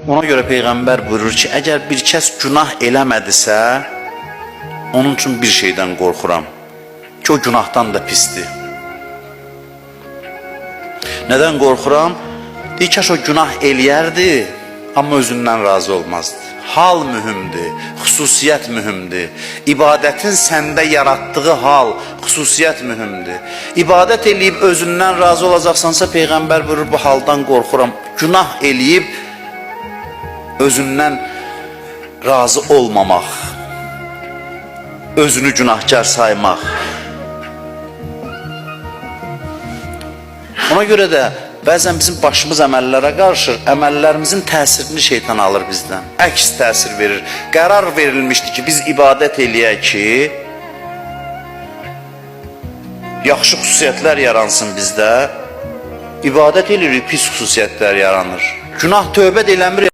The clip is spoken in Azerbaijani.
Ona görə Peyğəmbər buyurur ki, əgər bir kəs günah eləmədisə, onun üçün bir şeydən qorxuram ki, o günahdan da pisdir. Nədən qorxuram? Deyir, kaş o günah eləyərdi, amma özündən razı olmazdı. Hal mühümdür, xüsusiyyət mühümdür. İbadətin səndə yaratdığı hal, xüsusiyyət mühümdür. İbadət eləyib özündən razı olacaqsansa, Peyğəmbər buyurur, bu haldan qorxuram. Günah eləyib özündən razı olmamaq, özünü günahkar saymaq. Ona görə də bəzən bizim başımız əməllərə qarışır, əməllərimizin təsirini şeytan alır bizdən, əks təsir verir. Qərar verilmişdir ki, biz ibadət eləyək ki, yaxşı xüsusiyyətlər yaransın bizdə, ibadət eləyirik, pis xüsusiyyətlər yaranır. Günah tövbə eləmir.